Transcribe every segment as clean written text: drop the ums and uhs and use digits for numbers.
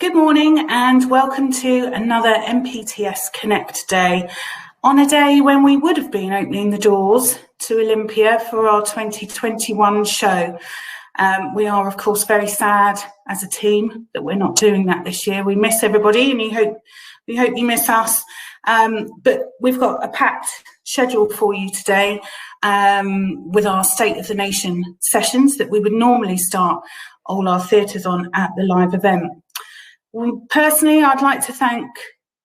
Good morning and welcome to another MPTS Connect Day, on a day when we would have been opening the doors to Olympia for our 2021 show. We are, of course, very sad as a team that we're not doing that this year. We miss everybody and we hope you miss us. But we've got a packed schedule for you today with our State of the Nation sessions that we would normally start all our theatres on at the live event. Personally, I'd like to thank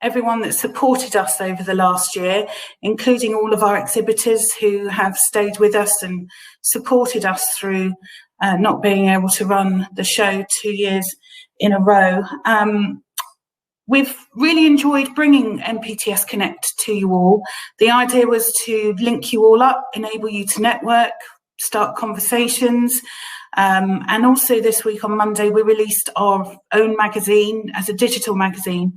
everyone that supported us over the last year, including all of our exhibitors who have stayed with us and supported us through not being able to run the show 2 years in a row. We've really enjoyed bringing MPTS Connect to you all. The idea was to link you all up, enable you to network, start conversations. And also this week on Monday, we released our own magazine as a digital magazine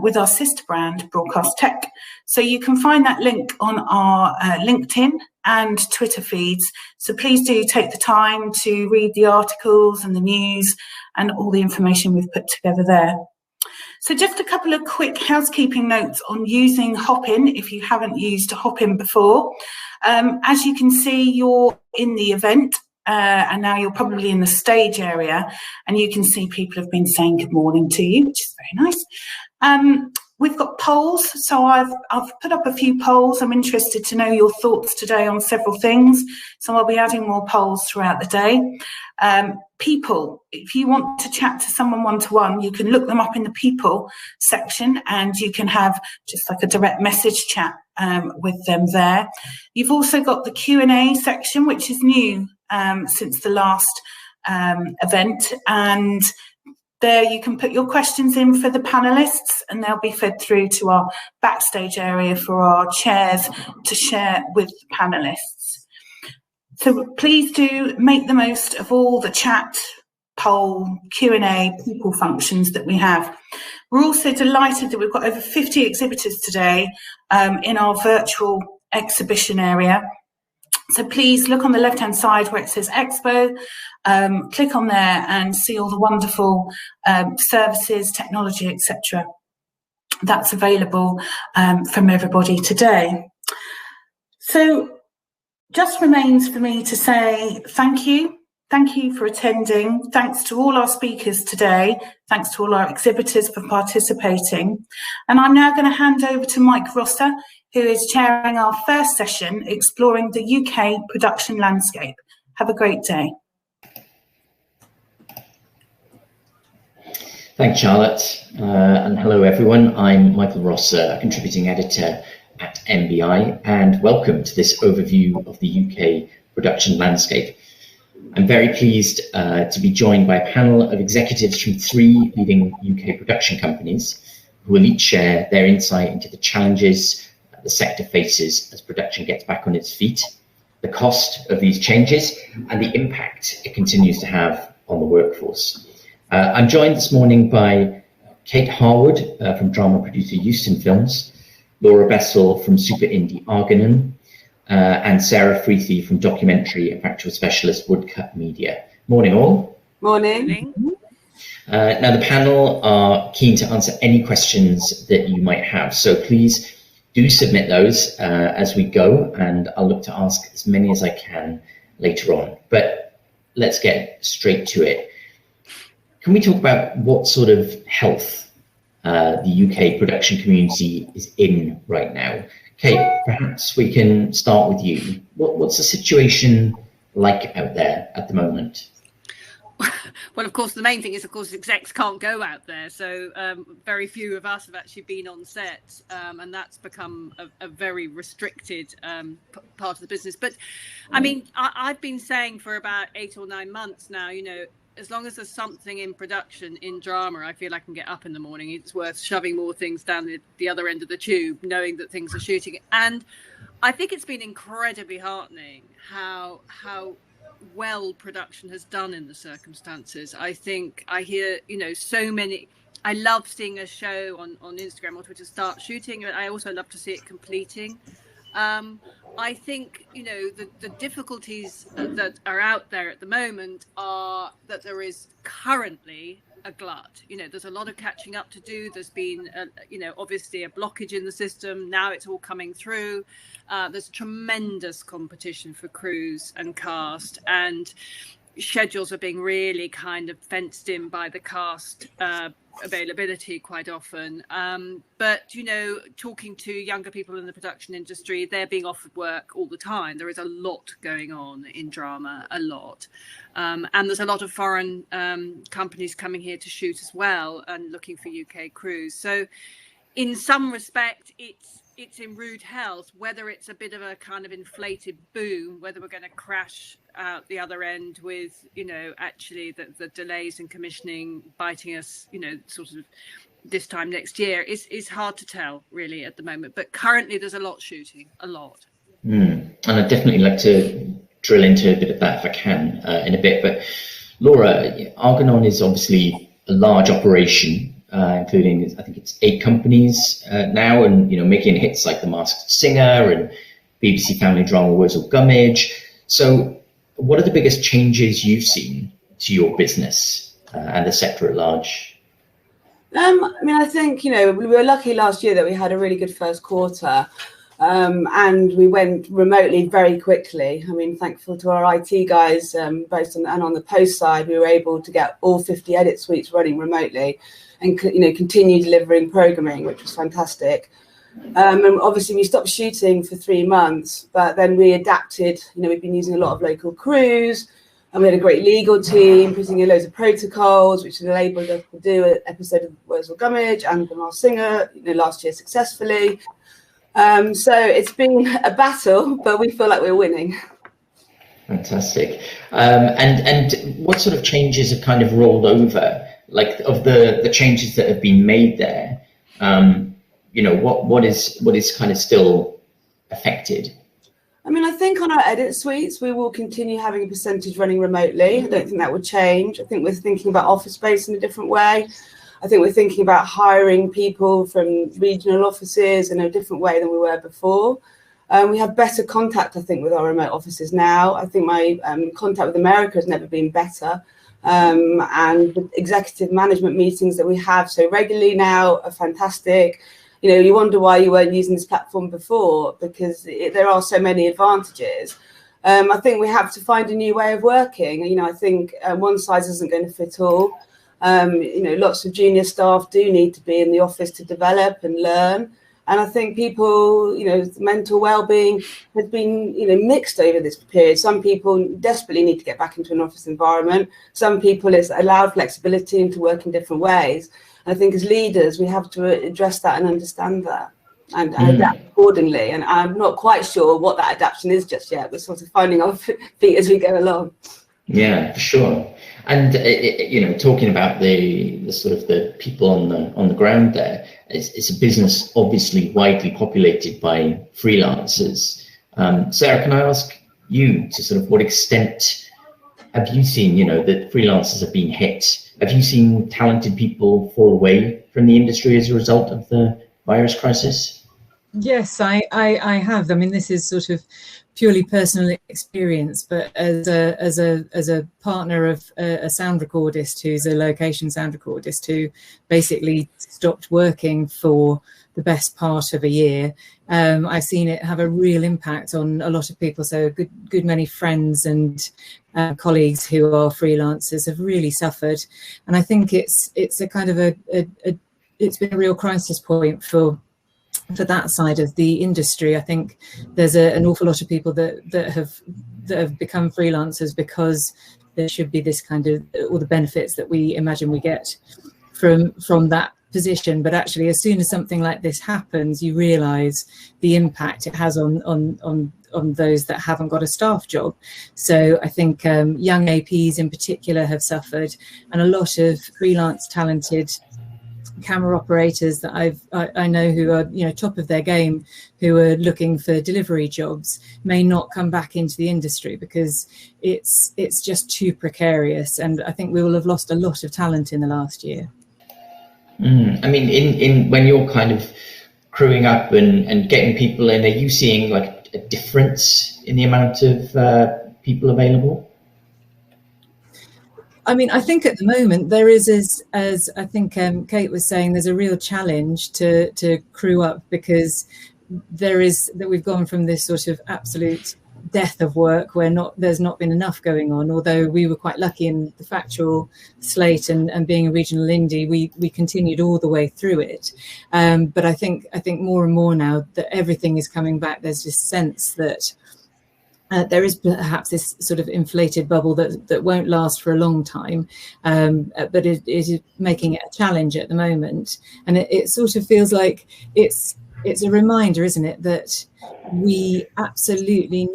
with our sister brand, Broadcast Tech. So you can find that link on our LinkedIn and Twitter feeds. So please do take the time to read the articles and the news and all the information we've put together there. So just a couple of quick housekeeping notes on using Hopin if you haven't used Hopin before. As you can see, you're in the event. And now you're probably in the stage area and you can see people have been saying good morning to you, which is very nice. We've got polls, so I've put up a few polls. I'm interested to know your thoughts today on several things, so I'll be adding more polls throughout the day. People, if you want to chat to someone one-to-one, you can look them up in the people section and you can have just like a direct message chat with them there. You've also got the Q&A section, which is new since the last event, and there you can put your questions in for the panelists and they'll be fed through to our backstage area for our chairs to share with the panelists. So please do make the most of all the chat, poll, Q&A, people functions that we have. We're also delighted that we've got over 50 exhibitors today in our virtual exhibition area. So please look on the left-hand side where it says Expo, click on there and see all the wonderful services, technology, etc. that's available from everybody today. So just remains for me to say thank you. Thank you for attending. Thanks to all our speakers today. Thanks to all our exhibitors for participating. And I'm now going to hand over to Mike Rosser, who is chairing our first session, exploring the UK production landscape. Have a great day. Thanks, Charlotte. And hello, everyone. I'm Michael Rosser, a contributing editor at MBI, and welcome to this overview of the UK production landscape. I'm very pleased to be joined by a panel of executives from 3 leading UK production companies who will each share their insight into the challenges the sector faces as production gets back on its feet, the cost of these changes, and the impact it continues to have on the workforce. I'm joined this morning by Kate Harwood from drama producer Euston Films, Laura Bessel from super indie Argonon, and Sarah Freethy from documentary and factual specialist Woodcut Media. Morning, all. Morning. Now, the panel are keen to answer any questions that you might have, so please do submit those as we go, and I'll look to ask as many as I can later on. But let's get straight to it. Can we talk about what sort of health the UK production community is in right now? Kate, perhaps we can start with you. What's the situation like out there at the moment? Well, of course, the main thing is, of course, execs can't go out there. So very few of us have actually been on set, and that's become a very restricted part of the business. But I mean, I've been saying for about 8 or 9 months now, you know, as long as there's something in production, in drama, I feel I can get up in the morning. It's worth shoving more things down the other end of the tube, knowing that things are shooting. And I think it's been incredibly heartening how well production has done in the circumstances. I think I hear, you know, so many. I love seeing a show on Instagram or Twitter start shooting, and I also love to see it completing. I think, you know, the difficulties that are out there at the moment are that there is currently a glut. There's a lot of catching up to do. There's been, obviously a blockage in the system. Now it's all coming through. There's tremendous competition for crews and cast, and schedules are being really kind of fenced in by the cast availability quite often. But talking to younger people in the production industry, they're being offered work all the time. There is a lot going on in drama, a lot. And there's a lot of foreign companies coming here to shoot as well and looking for UK crews. So in some respect, it's in rude health. Whether it's a bit of a kind of inflated boom, whether we're going to crash out the other end with, actually the delays in commissioning biting us, sort of this time next year, is hard to tell really at the moment. But currently there's a lot shooting, a lot. And I'd definitely like to drill into a bit of that if I can in a bit. But Laura, Argonon is obviously a large operation, including, I think it's 8 companies now, and making hits like The Masked Singer and BBC family drama Wurzel Gummidge. So what are the biggest changes you've seen to your business and the sector at large? I think, we were lucky last year that we had a really good first quarter, and we went remotely very quickly. Thankful to our IT guys, both on the post side, we were able to get all 50 edit suites running remotely and, continue delivering programming, which was fantastic. And obviously we stopped shooting for 3 months, but then we adapted. We've been using a lot of local crews, and we had a great legal team putting in loads of protocols, which enabled us to do an episode of Wurzel Gummidge and The Masked Singer, last year successfully. So it's been a battle, but we feel like we're winning. Fantastic. And what sort of changes have kind of rolled over, like of the changes that have been made there? What is kind of still affected? I think on our edit suites, we will continue having a percentage running remotely. I don't think that would change. I think we're thinking about office space in a different way. I think we're thinking about hiring people from regional offices in a different way than we were before. We have better contact, I think, with our remote offices now. I think my contact with America has never been better. And the executive management meetings that we have so regularly now are fantastic. You wonder why you weren't using this platform before, because there are so many advantages. I think we have to find a new way of working. I think one size isn't going to fit all. Lots of junior staff do need to be in the office to develop and learn. And I think people, mental well-being has been, mixed over this period. Some people desperately need to get back into an office environment. Some people, it's allowed flexibility and to work in different ways. And I think as leaders, we have to address that and understand that and adapt accordingly. And I'm not quite sure what that adaptation is just yet. We're sort of finding our feet as we go along. Yeah, for sure. And talking about the sort of the people on the ground there, it's a business obviously widely populated by freelancers. Sarah, can I ask you to sort of what extent have you seen, that freelancers have been hit? Have you seen talented people fall away from the industry as a result of the virus crisis? Yes, I have. This is sort of purely personal experience, but as a partner of a sound recordist who's a location sound recordist who basically stopped working for the best part of a year, I've seen it have a real impact on a lot of people. So a good many friends and colleagues who are freelancers have really suffered, and I think it's a kind of it's been a real crisis point for that side of the industry. I think there's an awful lot of people that have become freelancers because there should be this kind of all the benefits that we imagine we get from that position, but actually as soon as something like this happens, you realize the impact it has on those that haven't got a staff job. So I think young APs in particular have suffered, and a lot of freelance talented camera operators that I know who are top of their game, who are looking for delivery jobs, may not come back into the industry because it's just too precarious, and I think we will have lost a lot of talent in the last year. In when you're kind of crewing up and getting people in, are you seeing like a difference in the amount of people available? I mean, I think at the moment there is, as I think Kate was saying, there's a real challenge to crew up, because we've gone from this sort of absolute death of work where there's not been enough going on, although we were quite lucky in the factual slate and being a regional indie, we continued all the way through it. But I think more and more now that everything is coming back, there's this sense that there is perhaps this sort of inflated bubble that won't last for a long time, but it is making it a challenge at the moment. And it sort of feels like it's a reminder, isn't it, that we absolutely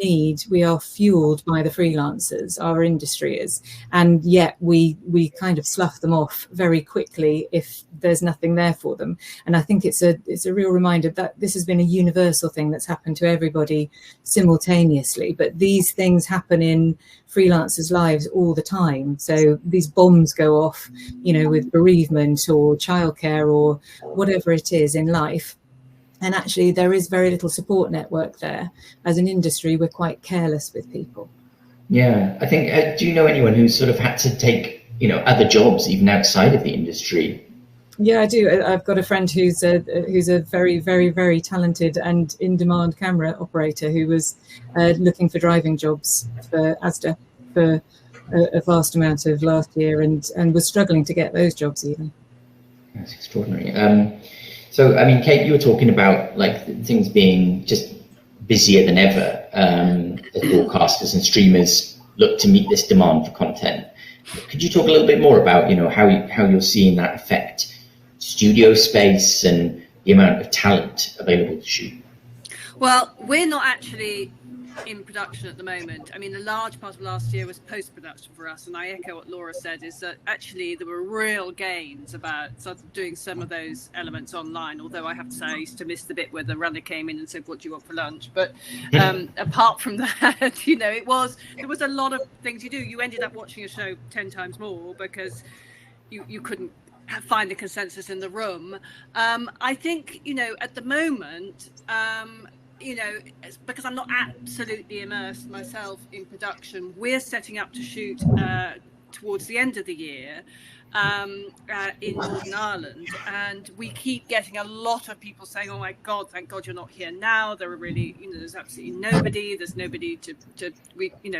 we are fueled by the freelancers, our industry is, and yet we kind of slough them off very quickly if there's nothing there for them. And I think it's a real reminder that this has been a universal thing that's happened to everybody simultaneously, but these things happen in freelancers' lives all the time. So these bombs go off, with bereavement or childcare or whatever it is in life. And actually, there is very little support network there. As an industry, we're quite careless with people. Yeah, I think, do you know anyone who's sort of had to take, other jobs even outside of the industry? Yeah, I do. I've got a friend who's a very, very, very talented and in-demand camera operator who was looking for driving jobs for Asda for a vast amount of last year and was struggling to get those jobs even. That's extraordinary. So, I mean, Kate, you were talking about things being just busier than ever as broadcasters and streamers look to meet this demand for content. Could you talk a little bit more about, how you're seeing that affect studio space and the amount of talent available to shoot? Well, we're not actually in production at the moment. I mean, a large part of last year was post-production for us, and I echo what Laura said, is that actually there were real gains about sort of doing some of those elements online, although I have to say I used to miss the bit where the runner came in and said, what do you want for lunch? But apart from that, there was a lot of things you do. You ended up watching a show 10 times more because you couldn't find the consensus in the room. I think, at the moment, because I'm not absolutely immersed myself in production, we're setting up to shoot towards the end of the year in Northern Ireland, and we keep getting a lot of people saying, oh my God, thank God you're not here now. There are really, there's absolutely nobody. There's nobody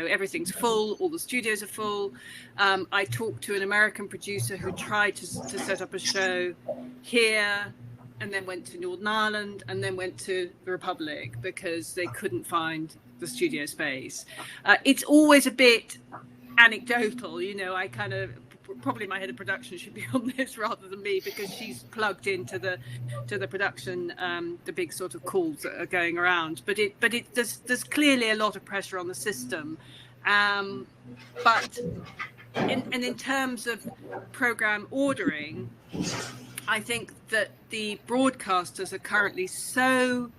everything's full. All the studios are full. I talked to an American producer who tried to set up a show here, and then went to Northern Ireland, and then went to the Republic because they couldn't find the studio space. It's always a bit anecdotal, I kind of, probably my head of production should be on this rather than me, because she's plugged into the production, the big sort of calls that are going around. But there's clearly a lot of pressure on the system. But in terms of program ordering, I think that the broadcasters are currently so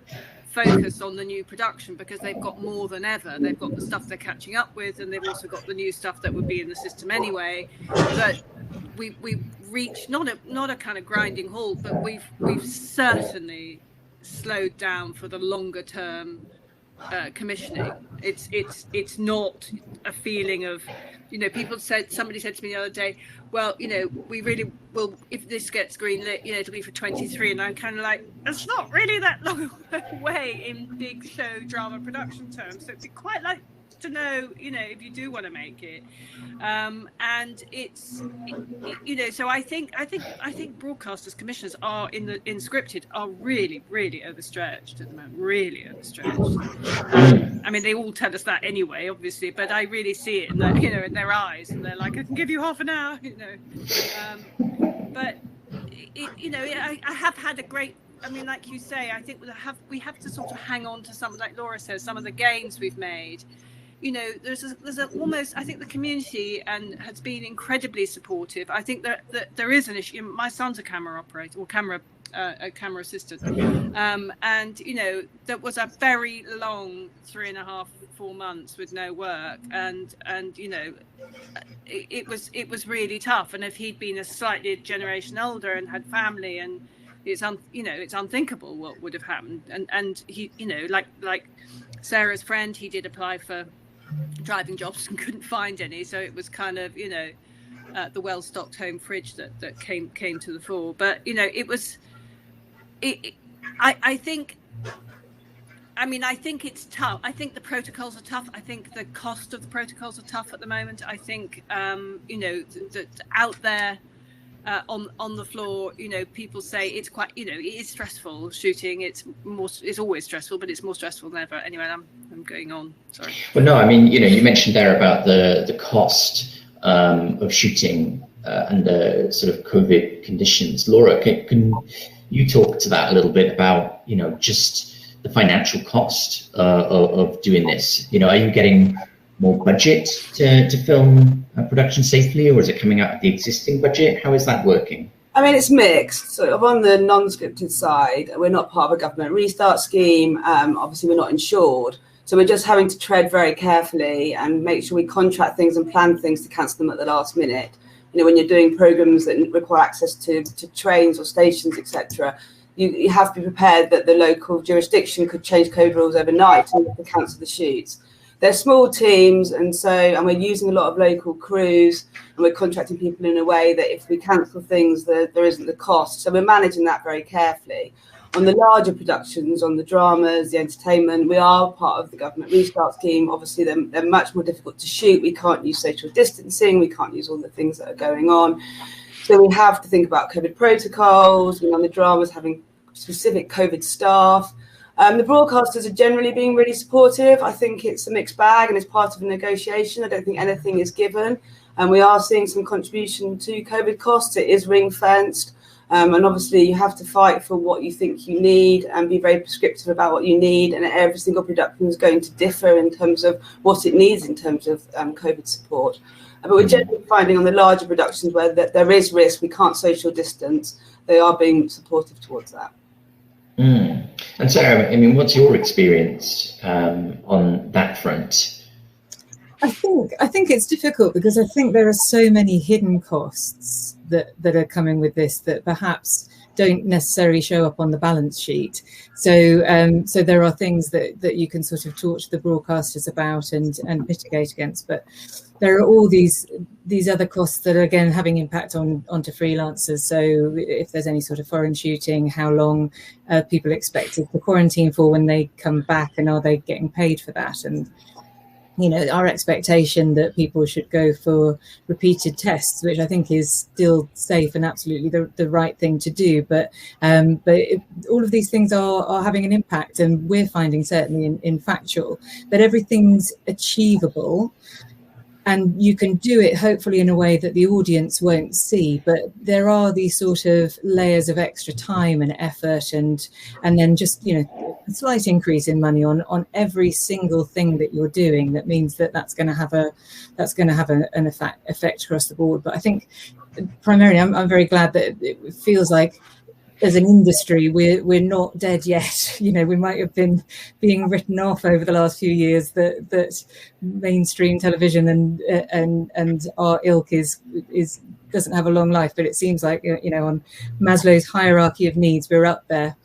focused on the new production because they've got more than ever. They've got the stuff they're catching up with, and they've also got the new stuff that would be in the system anyway. That we've reached not a kind of grinding halt, but we've certainly slowed down for the longer term commissioning. It's not a feeling of, somebody said to me the other day, well, we really will, if this gets greenlit, it'll be for 23, and I'm kind of like, it's not really that long away in big show drama production terms, so it'd be quite like to know, if you do want to make it, and it's, so I think broadcasters, commissioners are in scripted are really, really overstretched at the moment, really overstretched. I mean, they all tell us that anyway, obviously, but I really see it in in their eyes, and they're like, I can give you half an hour, but I have had a great, I mean, like you say, I think we have to sort of hang on to some, like Laura says, some of the gains we've made. There's almost, I think the community has been incredibly supportive. I think that there is an issue. My son's a camera operator, or a camera assistant, and there was a very long 3.5-4 months with no work, and it was really tough. And if he'd been a slightly generation older and had family, and it's unthinkable what would have happened. And he, like Sarah's friend, he did apply for driving jobs and couldn't find any, so it was kind of the well-stocked home fridge that came to the fore. But it was. I think it's tough. I think the protocols are tough. I think the cost of the protocols are tough at the moment. I think that out there on the floor, people say it's quite, it is stressful shooting. It's always stressful, but it's more stressful than ever. Anyway, I'm going on. Sorry. Well, no, I mean, you mentioned there about the cost of shooting under sort of COVID conditions. Laura, can you talk to that a little bit about, just the financial cost of doing this? Are you getting more budget to film production safely, or is it coming out of the existing budget? How is that working? I mean, it's mixed. So on the non-scripted side, we're not part of a government restart scheme. Obviously, we're not insured. So we're just having to tread very carefully and make sure we contract things and plan things to cancel them at the last minute. When you're doing programs that require access to trains or stations, etc., you have to be prepared that the local jurisdiction could change code rules overnight and have to cancel the shoots. They're small teams, and we're using a lot of local crews, and we're contracting people in a way that if we cancel things, there isn't the cost. So we're managing that very carefully. On the larger productions, on the dramas, the entertainment, we are part of the government restart scheme. Obviously, they're much more difficult to shoot. We can't use social distancing. We can't use all the things that are going on. So we have to think about COVID protocols. On the dramas, having specific COVID staff. The broadcasters are generally being really supportive. I think it's a mixed bag and it's part of a negotiation. I don't think anything is given. And we are seeing some contribution to COVID costs. It is ring fenced. And obviously you have to fight for what you think you need and be very prescriptive about what you need. And every single production is going to differ in terms of what it needs in terms of COVID support. But we're generally finding on the larger productions where there is risk, we can't social distance, they are being supportive towards that. And Sarah, I mean, what's your experience on that front? I think it's difficult because I think there are so many hidden costs that are coming with this that perhaps don't necessarily show up on the balance sheet. So there are things that you can sort of talk to the broadcasters about and mitigate against, but there are all these other costs that are again having impact onto freelancers. So if there's any sort of foreign shooting, how long people expected to quarantine for when they come back, and are they getting paid for that? And our expectation that people should go for repeated tests, which I think is still safe and absolutely the right thing to do. But all of these things are having an impact, and we're finding certainly in Factual that everything's achievable. And you can do it hopefully in a way that the audience won't see, but there are these sort of layers of extra time and effort, and then just a slight increase in money on every single thing that you're doing. That means that's going to have an effect across the board. But I think primarily, I'm very glad that it feels like, as an industry, we're not dead yet. We might have been being written off over the last few years that mainstream television and our ilk doesn't have a long life. But it seems like on Maslow's hierarchy of needs, we're up there.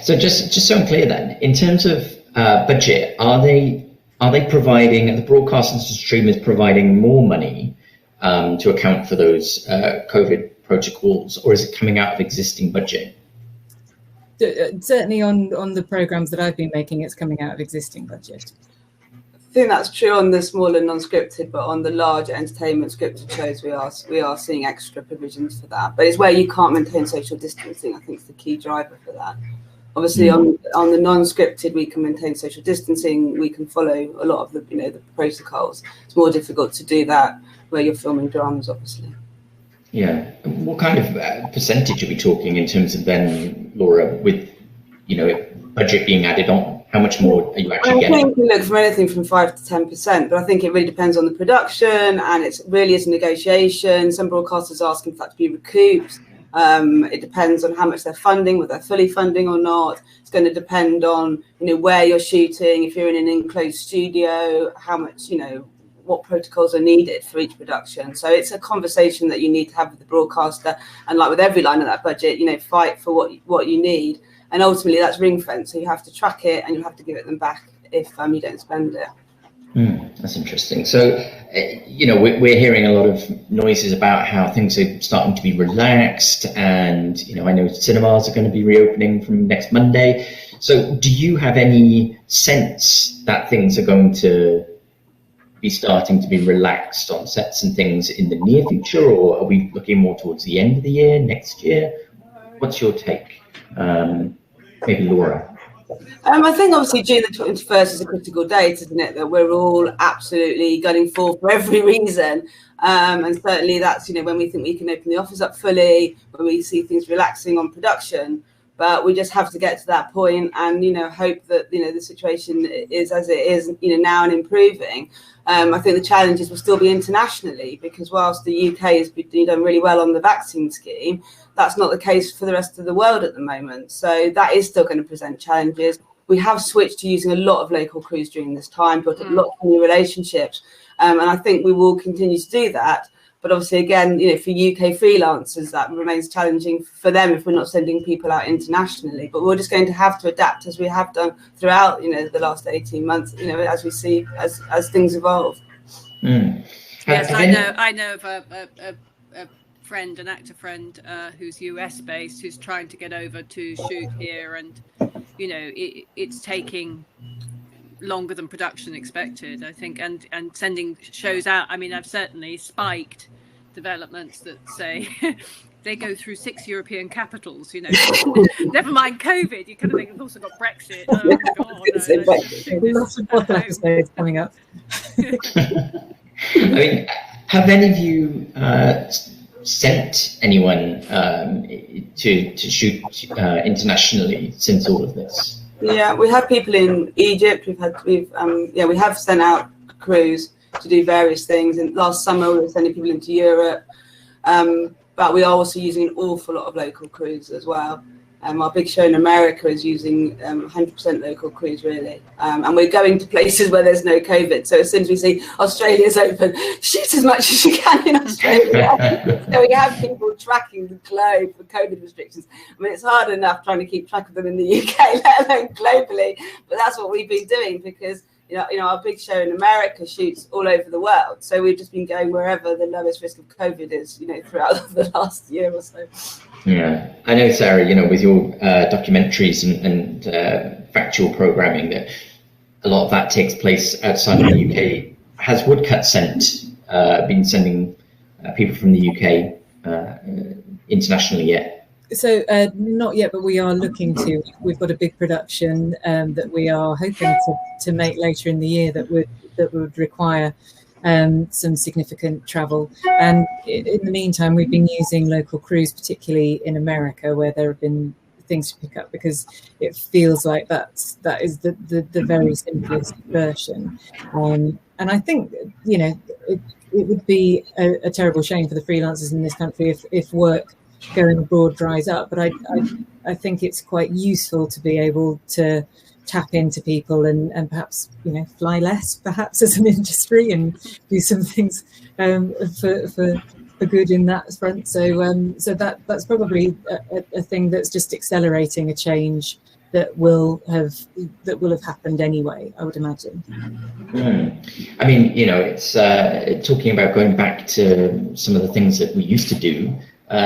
So just so I'm clear then, in terms of budget, are they providing, the broadcasters and streamers providing more money to account for those COVID protocols, or is it coming out of existing budget? Certainly on the programs that I've been making, it's coming out of existing budget. I think that's true on the smaller non-scripted, but on the large entertainment scripted shows, we are seeing extra provisions for that. But it's where you can't maintain social distancing, I think, is the key driver for that. Obviously, on the non-scripted, we can maintain social distancing. We can follow a lot of the protocols. It's more difficult to do that where you're filming dramas, obviously. Yeah. What kind of percentage are we talking in terms of then, Laura, with budget being added on? How much more are you actually getting? I think we look for anything from 5 to 10%, but I think it really depends on the production, and it really is a negotiation. Some broadcasters are asking for that to be recouped. It depends on how much they're funding, whether they're fully funding or not. It's going to depend on where you're shooting. If you're in an enclosed studio, how much what protocols are needed for each production. So it's a conversation that you need to have with the broadcaster, and like with every line of that budget, fight for what you need, and ultimately that's ring fence. So you have to track it, and you have to give it them back if you don't spend it. That's interesting. So we're hearing a lot of noises about how things are starting to be relaxed, and I know cinemas are going to be reopening from next Monday. So do you have any sense that things are going to be starting to be relaxed on sets and things in the near future, or are we looking more towards the end of the year, next year? What's your take? Maybe Laura. I think obviously June the 21st is a critical date, isn't it? That we're all absolutely gunning for every reason. And certainly that's, when we think we can open the office up fully, when we see things relaxing on production. But we just have to get to that point and, hope that, the situation is as it is, now and improving. I think the challenges will still be internationally, because whilst the UK has been done really well on the vaccine scheme, that's not the case for the rest of the world at the moment. So that is still going to present challenges. We have switched to using a lot of local crews during this time, built up lots of new relationships. And I think we will continue to do that. But obviously, again, for UK freelancers, that remains challenging for them if we're not sending people out internationally. But we're just going to have to adapt, as we have done throughout, the last 18 months, as we see as things evolve. Yes, I know of a friend, an actor friend, who's US based, who's trying to get over to shoot here, and it's taking longer than production expected, I think, and sending shows out. I mean, I've certainly spiked developments that say they go through 6 European capitals, never mind COVID. You kind of think we've also got Brexit. Oh God, lots of other episodes coming up. I mean, have any of you sent anyone to shoot internationally since all of this? Yeah, we have people in Egypt. We have sent out crews to do various things. And last summer we were sending people into Europe, but we are also using an awful lot of local crews as well. Our big show in America is using 100% local crews, really. And we're going to places where there's no COVID. So as soon as we see Australia's open, shoot as much as you can in Australia. So we have people tracking the globe for COVID restrictions. I mean, it's hard enough trying to keep track of them in the UK, let alone globally. But that's what we've been doing, because our big show in America shoots all over the world. So we've just been going wherever the lowest risk of COVID is, throughout the last year or so. Yeah, I know, Sarah, with your documentaries and factual programming, that a lot of that takes place outside of the UK. Has Woodcut been sending people from the UK internationally yet? So not yet, but we are looking to. We've got a big production that we are hoping to make later in the year that would require some significant travel. And in the meantime, we've been using local crews, particularly in America, where there have been things to pick up, because it feels like that is the very simplest version. And I think it would be a terrible shame for the freelancers in this country if work going abroad dries up. But I think it's quite useful to be able to tap into people and perhaps fly less, perhaps, as an industry, and do some things for good in that front. So that's probably a thing that's just accelerating a change that will have happened anyway, I would imagine. I mean, it's talking about going back to some of the things that we used to do.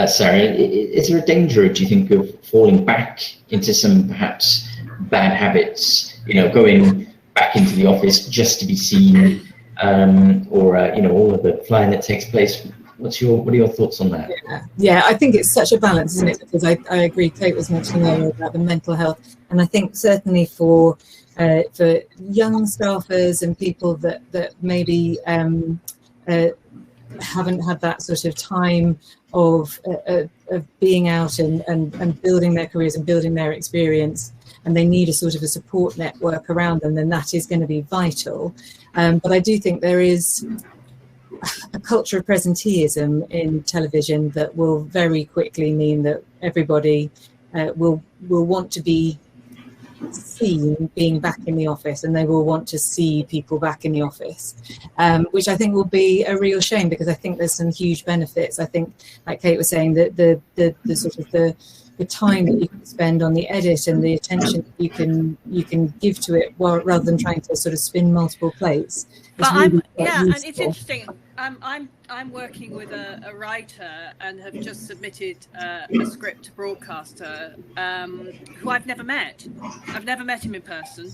Sarah, is there a danger, do you think, of falling back into some perhaps bad habits, going back into the office just to be seen, or all of the flying that takes place? What are your thoughts on that? Yeah, I think it's such a balance, isn't it? Because I agree, Kate was mentioning earlier about the mental health, and I think certainly for young staffers and people that maybe haven't had that sort of time of being out and building their careers and building their experience, and they need a sort of a support network around them, then that is going to be vital. But I do think there is a culture of presenteeism in television that will very quickly mean that everybody will want to be seen being back in the office, and they will want to see people back in the office, which I think will be a real shame, because I think there's some huge benefits. I think, like Kate was saying, that the sort of the the time that you can spend on the edit and the attention you can give to it, rather than trying to sort of spin multiple plates. But really and it's interesting. I'm working with a writer and have just submitted a script to broadcaster who I've never met. I've never met him in person.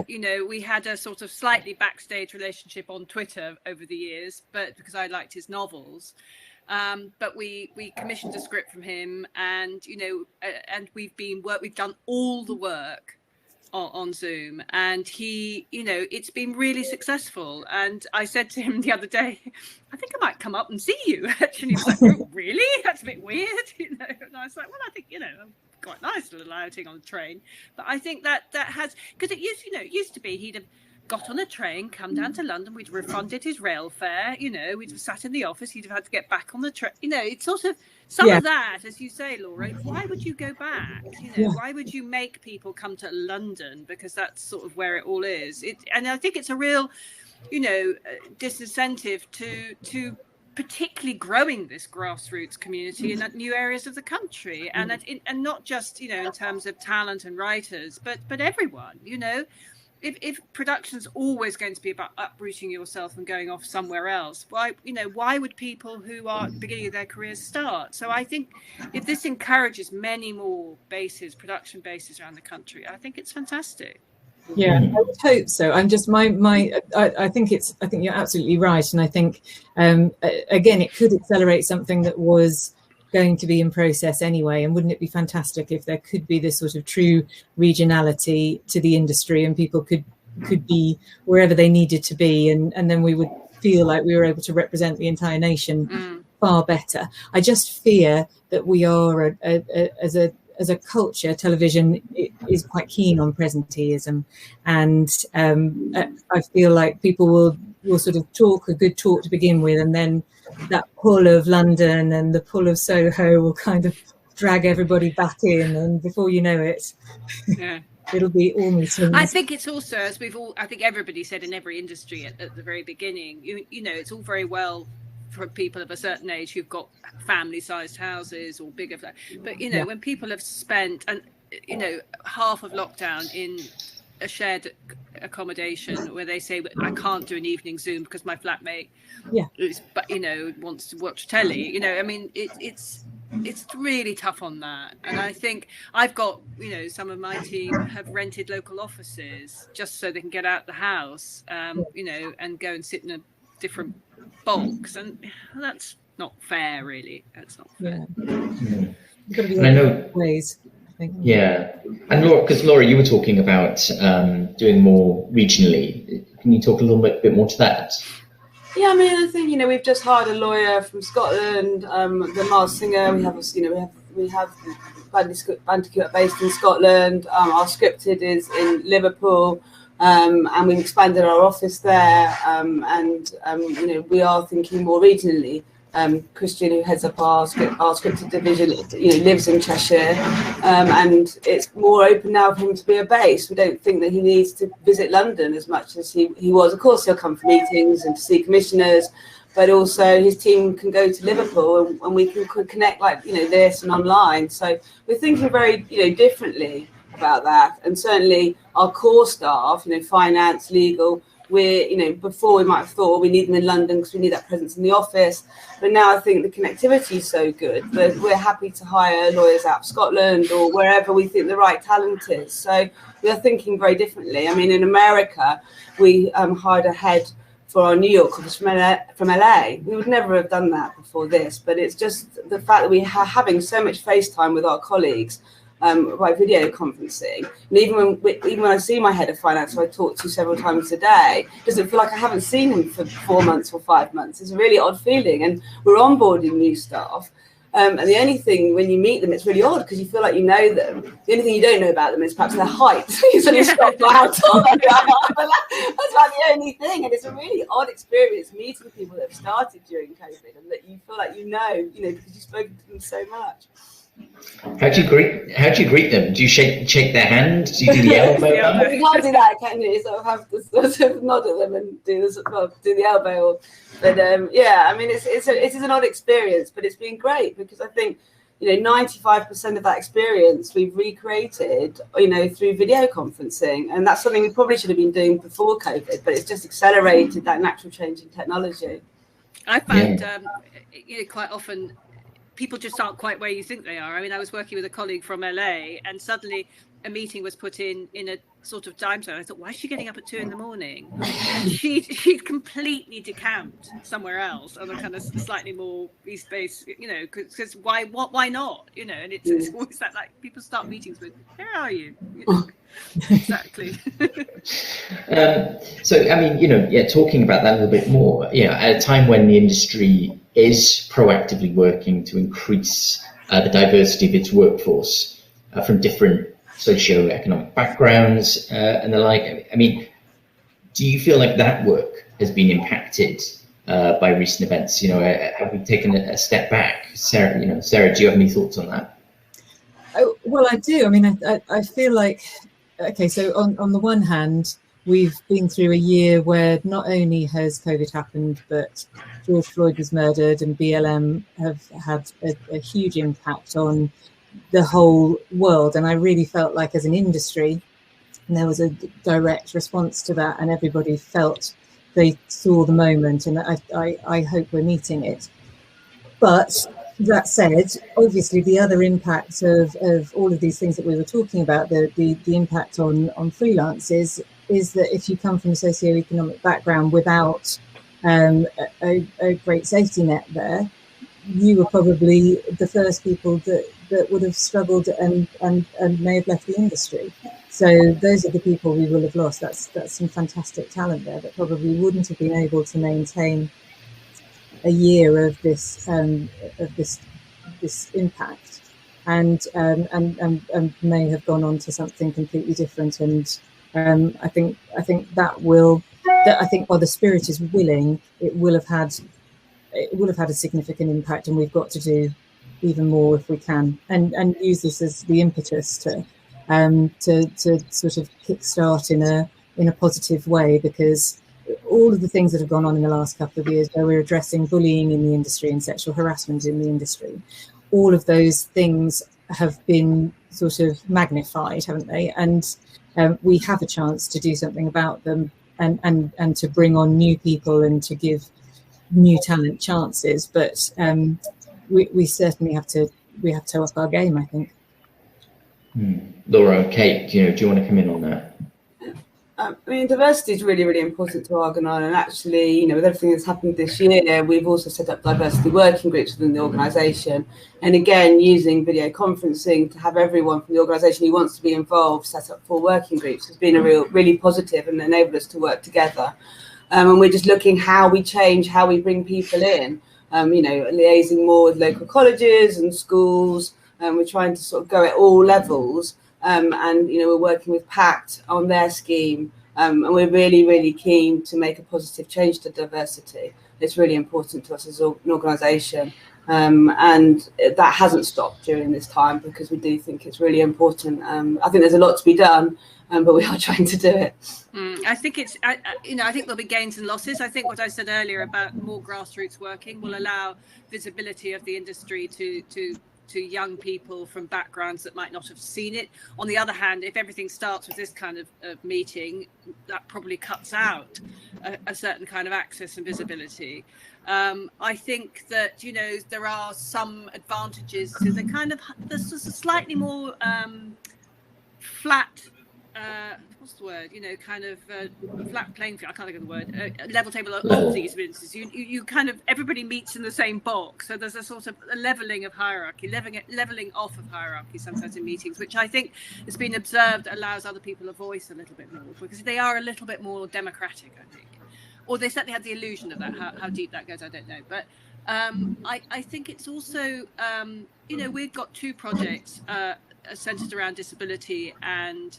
You know, we had a sort of slightly backstage relationship on Twitter over the years, but because I liked his novels. But we commissioned a script from him, and you know, and we've done all the work on Zoom, and he, you know, it's been really successful. And I said to him the other day, I think I might come up and see you. Actually, he was like, oh, really? That's a bit weird, you know. And I was like, well, I think, you know, I'm quite nice to little outing on the train. But I think that has, because it used to be he'd have got on a train, come down to London, we'd refunded his rail fare, you know, we'd have sat in the office, he'd have had to get back on the train, you know. It's sort of some of that, as you say, Laura, why would you go back, you know, why would you make people come to London, because that's sort of where it all is. And I think it's a real, you know, disincentive to particularly growing this grassroots community in new areas of the country, and not just, you know, in terms of talent and writers, but everyone, you know. If production's always going to be about uprooting yourself and going off somewhere else, why would people who are at the beginning of their careers start? So I think if this encourages many more production bases around the country, I think it's fantastic. Yeah, I would hope so. I'm just I think you're absolutely right, and I think again, it could accelerate something that was going to be in process anyway. And wouldn't it be fantastic if there could be this sort of true regionality to the industry, and people could be wherever they needed to be, and then we would feel like we were able to represent the entire nation far better. I just fear that we are as a culture, television is quite keen on presenteeism, and I feel like people will sort of talk a good talk to begin with, and then that pull of London and the pull of Soho will kind of drag everybody back in, and before you know it, it'll be all meetings. I think it's also, as I think everybody said in every industry at the very beginning, you know, it's all very well for people of a certain age who've got family-sized houses or bigger, but you know, when people have spent, and you know, half of lockdown in a shared accommodation where they say, I can't do an evening Zoom because my flatmate but you know, wants to watch telly, you know, I mean, it's really tough on that. And I think I've got, you know, some of my team have rented local offices just so they can get out the house, you know, and go and sit in a different box, and that's not fair, really. That's not fair. You've got to be I know ways. And Laura, you were talking about doing more regionally. Can you talk a little bit more to that? Yeah, I mean, I think, you know, we've just hired a lawyer from Scotland, the Mars Singer. We have Bandicoot based in Scotland. Our scripted is in Liverpool, and we've expanded our office there. You know, we are thinking more regionally. Christian, who heads up our scripted division, you know, lives in Cheshire, and it's more open now for him to be a base. We don't think that he needs to visit London as much as he was. Of course, he'll come for meetings and to see commissioners, but also his team can go to Liverpool, and we can connect like, you know, this and online. So we're thinking very, you know, differently about that. And certainly our core staff, you know, finance, legal, we're, you know, before we might have thought we need them in London because we need that presence in the office, but now I think the connectivity is so good that we're happy to hire lawyers out of Scotland or wherever we think the right talent is. So we are thinking very differently. I mean, in America, we hired a head for our New York office from LA. We would never have done that before this, but it's just the fact that we are having so much FaceTime with our colleagues by video conferencing. And even when I see my head of finance, who I talk to several times a day, it doesn't feel like I haven't seen him for 4 months or 5 months. It's a really odd feeling. And we're onboarding new staff. And the only thing, when you meet them, it's really odd because you feel like you know them. The only thing you don't know about them is perhaps their height. You suddenly stop how tall they are. That's like the only thing. And it's a really odd experience meeting people that have started during COVID and that you feel like you know, because you've spoken to them so much. How do you greet them? Do you shake their hand? Do you do the elbow? You can't do that, can you? You sort of have to sort of nod at them and do the elbow. But yeah, I mean, it is an odd experience, but it's been great because I think, 95% of that experience we've recreated, through video conferencing. And that's something we probably should have been doing before COVID, but it's just accelerated that natural change in technology. I found, quite often people just aren't quite where you think they are. I mean, I was working with a colleague from LA, and suddenly a meeting was put in a sort of time zone. I thought, why is she getting up at 2 a.m? And she'd completely decamped somewhere else on a kind of slightly more East Base, because why not? And it's always that, like, people start meetings with, where are you? Exactly. So, I mean, talking about that a little bit more, at a time when the industry is proactively working to increase the diversity of its workforce from different socio-economic backgrounds and the like. I mean, do you feel like that work has been impacted by recent events? Have we taken a step back? Sarah, do you have any thoughts on that? Well, I do. I mean, I feel like, okay, so on the one hand, we've been through a year where not only has COVID happened, but George Floyd was murdered and BLM have had a huge impact on the whole world. And I really felt like, as an industry, there was a direct response to that, and everybody felt they saw the moment, and I hope we're meeting it. But that said, obviously the other impacts of all of these things that we were talking about, the impact on freelancers, is that if you come from a socioeconomic background without a great safety net there, you were probably the first people that would have struggled and may have left the industry. So those are the people we will have lost. That's some fantastic talent there that probably wouldn't have been able to maintain a year of this impact, and may have gone on to something completely different. And I think while the spirit is willing, it will have had a significant impact, and we've got to do even more if we can, and use this as the impetus to sort of kickstart in a positive way, because all of the things that have gone on in the last couple of years, where we're addressing bullying in the industry and sexual harassment in the industry, all of those things have been sort of magnified, haven't they? And we have a chance to do something about them, and to bring on new people and to give new talent chances. But we certainly have to up our game, I think. Laura and Kate, do you want to come in on that? I mean, diversity is really, really important to Argonaut, and actually, with everything that's happened this year, we've also set up diversity working groups within the organisation, and again, using video conferencing to have everyone from the organisation who wants to be involved set up 4 working groups has been really positive and enabled us to work together. And we're just looking how we change, how we bring people in, liaising more with local colleges and schools. We're trying to sort of go at all levels. And we're working with PACT on their scheme, and we're really, really keen to make a positive change to diversity. It's really important to us as an organisation, and that hasn't stopped during this time, because we do think it's really important. I think there's a lot to be done, but we are trying to do it. I think I think there'll be gains and losses. I think what I said earlier about more grassroots working will allow visibility of the industry to young people from backgrounds that might not have seen it. On the other hand, if everything starts with this kind of meeting, that probably cuts out a certain kind of access and visibility. I think that there are some advantages to the slightly more flat. What's the word? Flat playing field. I can't think of the word. Level table of these businesses. You kind of, everybody meets in the same box. So there's a sort of a leveling of hierarchy, leveling off of hierarchy sometimes in meetings, which I think has been observed allows other people a voice a little bit more, because they are a little bit more democratic, I think. Or they certainly have the illusion of that. How deep that goes, I don't know. But I think it's also, we've got 2 projects centered around disability and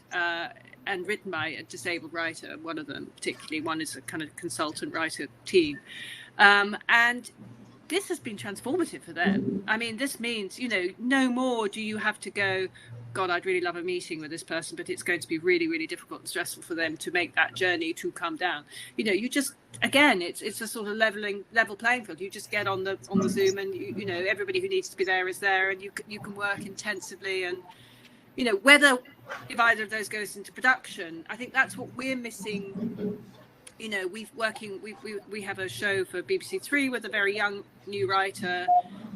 written by a disabled writer, one of them particularly. One is a kind of consultant writer team, and this has been transformative for them. I mean, this means, you know, no more do you have to go, God, I'd really love a meeting with this person, but it's going to be really, really difficult and stressful for them to make that journey to come down. You know, you just, again, it's a sort of level playing field. You just get on the Zoom, and you know, everybody who needs to be there is there, and you can work intensively. And you know, if either of those goes into production, I think that's what we're missing. You know, we have a show for BBC Three with a very young new writer,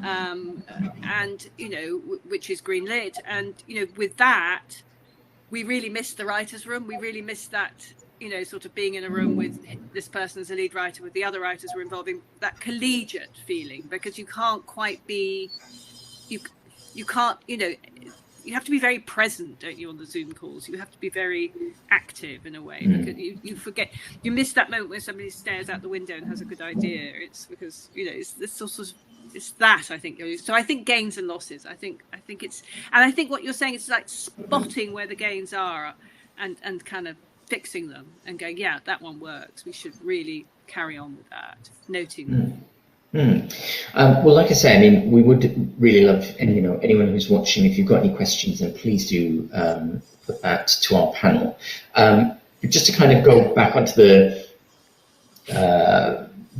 and you know, which is greenlit, and you know, with that, we really miss the writers' room. We really miss that, you know, sort of being in a room with this person as a lead writer, with the other writers who are involving that collegiate feeling, because you can't quite be, you can't, you know. You have to be very present, don't you, on the Zoom calls? You have to be very active in a way, because you forget, you miss that moment where somebody stares out the window and has a good idea. It's because, you know, it's this sort of, it's that, I think. So I think gains and losses. I think it's, and I think what you're saying is like spotting where the gains are and kind of fixing them and going, yeah, that one works. We should really carry on with that, noting them. Well, like I say, I mean, we would really love, and you know, anyone who's watching, if you've got any questions, then please do put that to our panel. Just to kind of go back onto the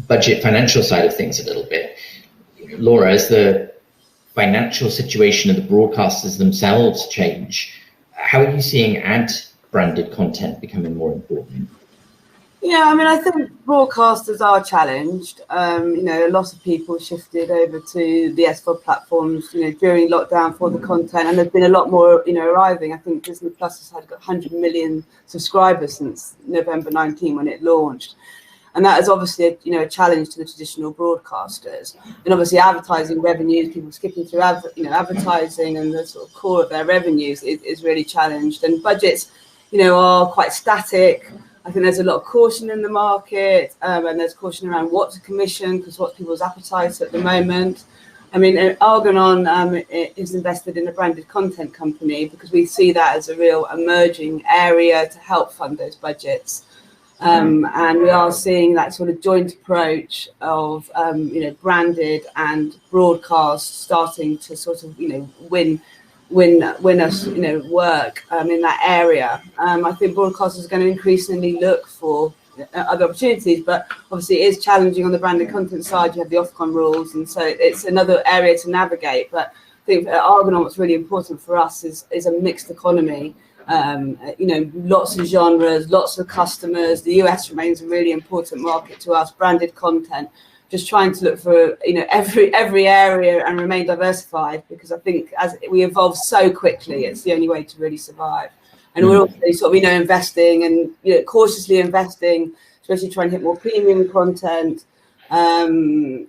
budget financial side of things a little bit, Laura, as the financial situation of the broadcasters themselves change, how are you seeing ad branded content becoming more important? Yeah, I mean, I think broadcasters are challenged. You know, a lot of people shifted over to the SVOD platforms, you know, during lockdown for the content, and there's been a lot more, you know, arriving. I think Disney Plus has got 100 million subscribers since November 19 when it launched. And that is obviously, a challenge to the traditional broadcasters. And obviously advertising revenues, people skipping through, advertising and the sort of core of their revenues is really challenged. And budgets, are quite static. I think there's a lot of caution in the market, and there's caution around what to commission because what's people's appetites at the moment. I mean, Argonon is invested in a branded content company because we see that as a real emerging area to help fund those budgets. And we are seeing that sort of joint approach of, branded and broadcast starting to sort of, win us, work in that area. I think broadcasters are going to increasingly look for other opportunities, but obviously it is challenging on the branded content side. You have the Ofcom rules, and so it's another area to navigate. But I think at Argonon, what's really important for us is a mixed economy. Lots of genres, lots of customers. The US remains a really important market to us. Branded content, just trying to look for every area and remain diversified, because I think as we evolve so quickly, it's the only way to really survive. And we're also sort of investing and cautiously investing, especially trying to hit more premium content. I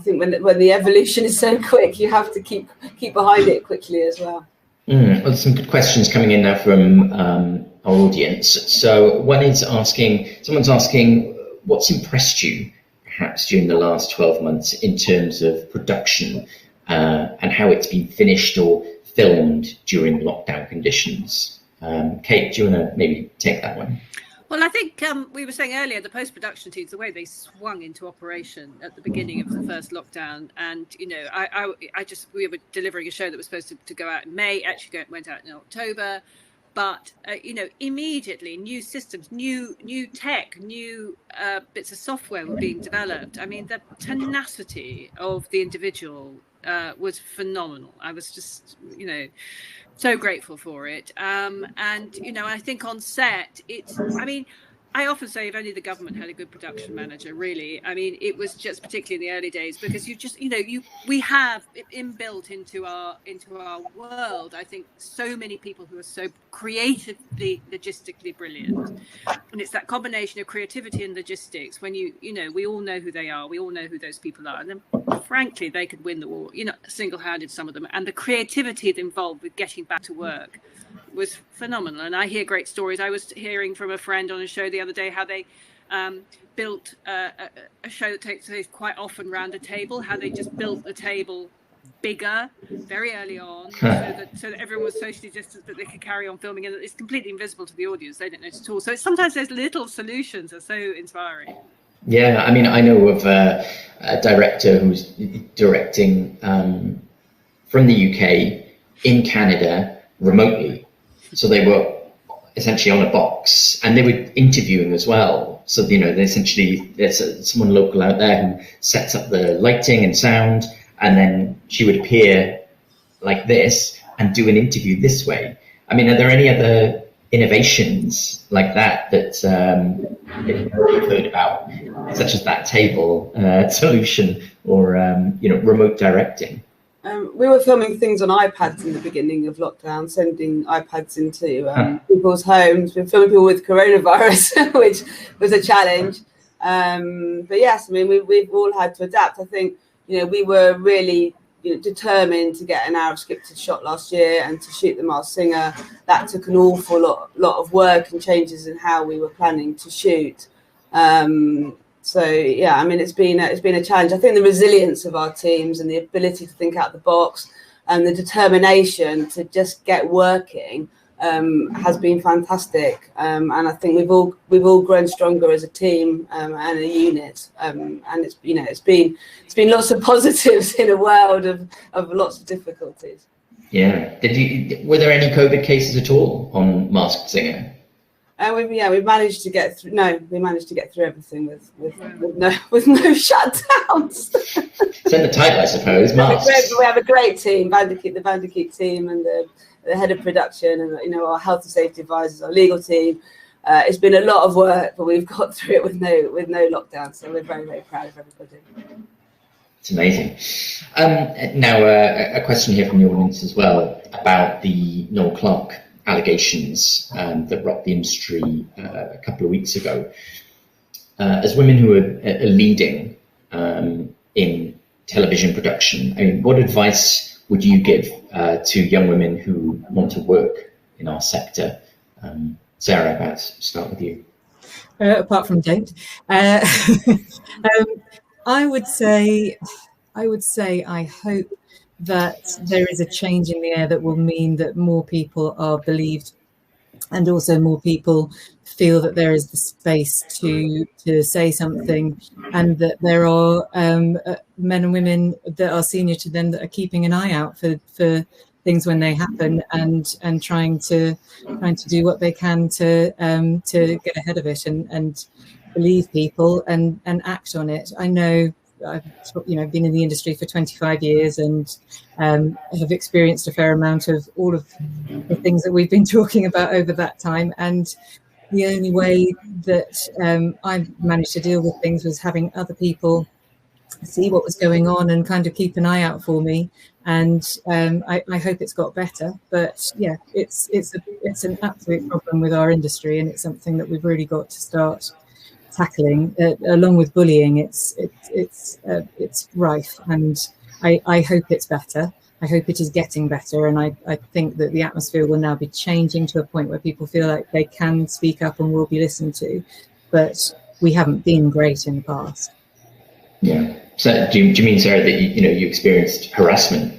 think when the evolution is so quick, you have to keep behind it quickly as well. Well, there's some good questions coming in now from our audience. So one is someone's asking, what's impressed you perhaps during the last 12 months in terms of production and how it's been finished or filmed during lockdown conditions? Kate, do you want to maybe take that one? Well, I think we were saying earlier, the post-production teams, the way they swung into operation at the beginning of the first lockdown. And, we were delivering a show that was supposed to go out in May, actually went out in October. But, immediately new systems, new tech, new bits of software were being developed. I mean, the tenacity of the individual was phenomenal. I was just, so grateful for it. I think on set, I often say if only the government had a good production manager, really. I mean, it was just particularly in the early days, because we have it inbuilt into our world. I think so many people who are so creatively, logistically brilliant, and it's that combination of creativity and logistics. When we all know who they are, we all know who those people are, and then frankly, they could win the war. Single-handed, some of them, and the creativity involved with getting back to work was phenomenal. And I hear great stories. I was hearing from a friend on a show the other day how they built a show that takes place quite often round a table, how they just built the table bigger very early on so that everyone was socially distanced, but they could carry on filming, and it's completely invisible to the audience. They don't notice at all. So sometimes those little solutions are so inspiring. Yeah, I mean, I know of a director who's directing from the UK in Canada remotely. So they were essentially on a box, and they were interviewing as well. So, you know, they essentially, there's someone local out there who sets up the lighting and sound, and then she would appear like this and do an interview this way. I mean, are there any other innovations like that you've heard about, such as that table solution or, you know, remote directing? We were filming things on iPads in the beginning of lockdown, sending iPads into people's homes. We were filming people with coronavirus, which was a challenge. But yes, I mean, we've all had to adapt. I think, you know, we were really, you know, determined to get an hour of scripted shot last year and to shoot The Masked Singer. That took an awful lot of work and changes in how we were planning to shoot. So yeah, I mean, it's been a challenge. I think the resilience of our teams and the ability to think out the box and the determination to just get working has been fantastic. And I think we've all grown stronger as a team and a unit. And it's, you know, it's been lots of positives in a world of lots of difficulties. Yeah. Were there any COVID cases at all on Masked Singer? We managed to get through. No, we managed to get through everything with no shutdowns. Send the title, I suppose. We have a great team, the Vanderkeep team, and the head of production, and, you know, our health and safety advisors, our legal team. It's been a lot of work, but we've got through it with no lockdown. So we're very, very proud of everybody. It's amazing. Now, a question here from the audience as well about the Noel Clarke allegations that rocked the industry a couple of weeks ago. As women who are leading in television production, I mean, what advice would you give to young women who want to work in our sector? Sarah, perhaps start with you. Apart from don't. I would say I hope that there is a change in the air that will mean that more people are believed, and also more people feel that there is the space to say something, and that there are men and women that are senior to them that are keeping an eye out for things when they happen, and trying to do what they can to get ahead of it and believe people and act on it. I know I've been in the industry for 25 years and have experienced a fair amount of all of the things that we've been talking about over that time. And the only way that I managed to deal with things was having other people see what was going on and kind of keep an eye out for me. And I hope it's got better. But yeah, it's an absolute problem with our industry, and it's something that we've really got to start tackling. Along with bullying, it's rife, and I hope it's better. I hope it is getting better, and I think that the atmosphere will now be changing to a point where people feel like they can speak up and will be listened to. But we haven't been great in the past. Yeah. So do you mean, Sarah, that you experienced harassment?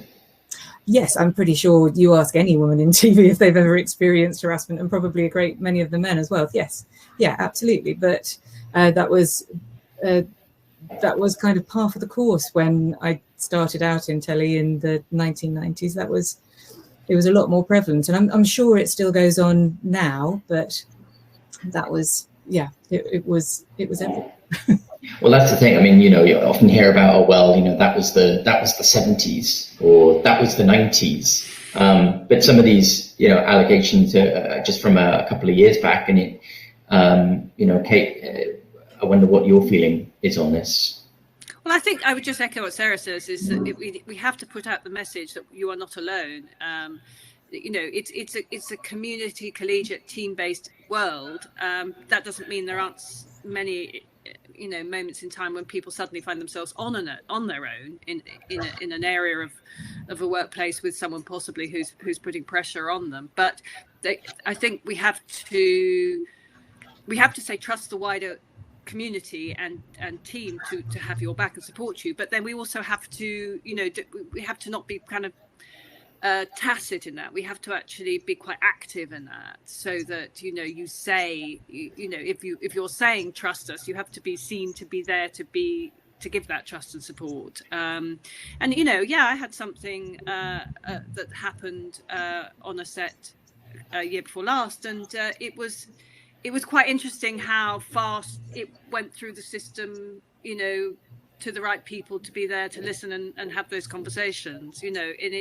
Yes, I'm pretty sure you ask any woman in TV if they've ever experienced harassment, and probably a great many of the men as well. Yes, yeah, absolutely. But that was kind of par for the course when I started out in telly in the 1990s. It was a lot more prevalent, and I'm sure it still goes on now. But that was, yeah, it was everything. Well, that's the thing. I mean, you often hear about, that was the 70s or that was the 90s. But some of these, allegations are just from a couple of years back, and Kate, I wonder what your feeling is on this. Well, I think I would just echo what Sarah says, is that we have to put out the message that you are not alone. It's a community, collegiate, team-based world. That doesn't mean there aren't many moments in time when people suddenly find themselves on their own in an area of a workplace with someone possibly who's putting pressure on them. But I think we have to say trust the wider community and team to have your back and support you. But then we also have to we have to not be kind of tacit in that. We have to actually be quite active in that, so that you say if you're saying trust us, you have to be seen to be there to be give that trust and support. And you know, yeah, I had something that happened on a set year before last, and it was quite interesting how fast it went through the system, you know, to the right people to be there to listen and have those conversations, you know. And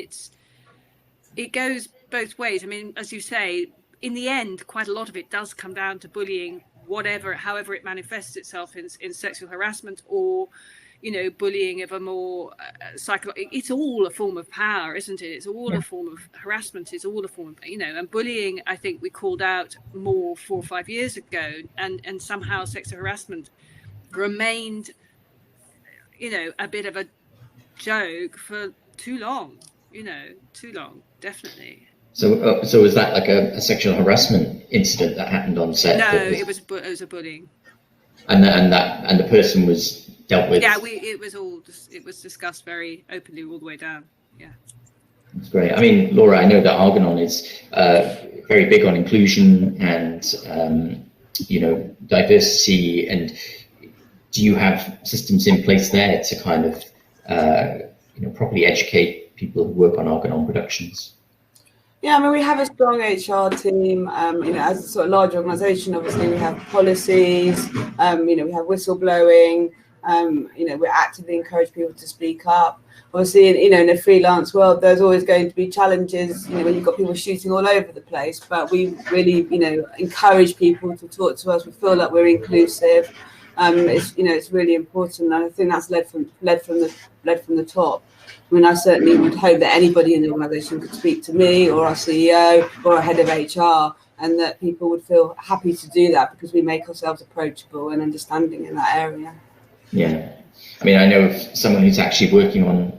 it goes both ways. I mean, as you say, in the end, quite a lot of it does come down to bullying, however it manifests itself in sexual harassment, or, you know, bullying of a more it's all a form of power, isn't it? It's all a form of harassment. It's all a form of, you know, and bullying, I think we called out more 4 or 5 years ago, and somehow sexual harassment remained, you know, a bit of a joke for too long, definitely. So was that like a sexual harassment incident that happened on set? No, it was a bullying. And the person was dealt with. Yeah, it was discussed very openly all the way down. Yeah, that's great. I mean, Laura, I know that Argonon is very big on inclusion and you know, diversity. And do you have systems in place there to kind of you know, properly educate people who work on Argonon productions? Yeah, I mean, we have a strong HR team. You know, as a sort of large organisation, obviously we have policies. You know, we have whistleblowing. You know, we actively encourage people to speak up. Obviously, you know, in a freelance world, there's always going to be challenges, you know, when you've got people shooting all over the place. But we really, you know, encourage people to talk to us. We feel like we're inclusive. It's, you know, it's really important, and I think that's led from the top. I mean, I certainly would hope that anybody in the organisation could speak to me or our CEO or our head of HR, and that people would feel happy to do that because we make ourselves approachable and understanding in that area. Yeah. I mean, I know of someone who's actually working on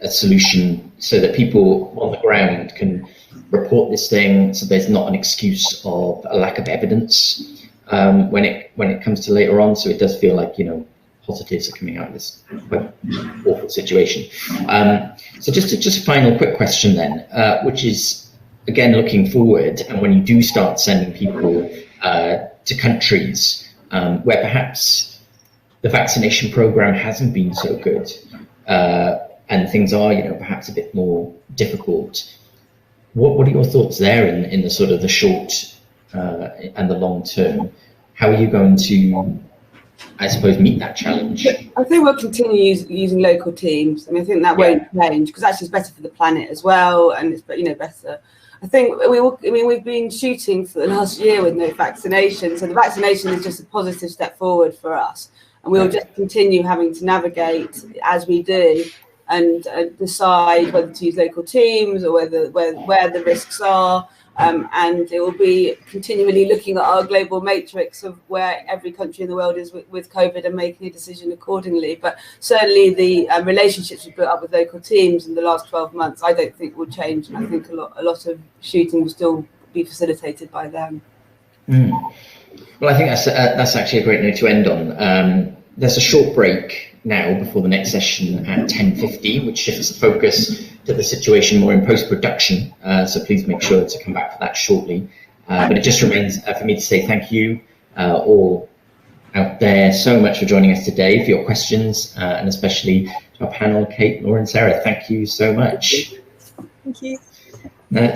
a solution so that people on the ground can report this thing, so there's not an excuse of a lack of evidence when it comes to later on. So it does feel like, you know, positives are coming out of this quite awful situation. So just a final quick question then, which is, again, looking forward, and when you do start sending people to countries where perhaps the vaccination program hasn't been so good, and things are, you know, perhaps a bit more difficult, what are your thoughts there in the sort of the short and the long term? How are you going to, I suppose, meet that challenge? I think we'll continue using local teams. I mean, I think that won't change, because actually it's better for the planet as well, and it's, you know, better. I think we've been shooting for the last year with no vaccination, so the vaccination is just a positive step forward for us, and we'll just continue having to navigate as we do, and decide whether to use local teams or where the risks are. And it will be continually looking at our global matrix of where every country in the world is with COVID and making a decision accordingly. But certainly the relationships we've built up with local teams in the last 12 months, I don't think will change. And I think a lot of shooting will still be facilitated by them. Well, I think that's actually a great note to end on. There's a short break now before the next session at 10:50, which shifts the focus to the situation more in post-production. So please make sure to come back for that shortly. But it just remains for me to say thank you all out there so much for joining us today, for your questions, and especially to our panel, Kate, Laura and Sarah. Thank you so much. Thank you. So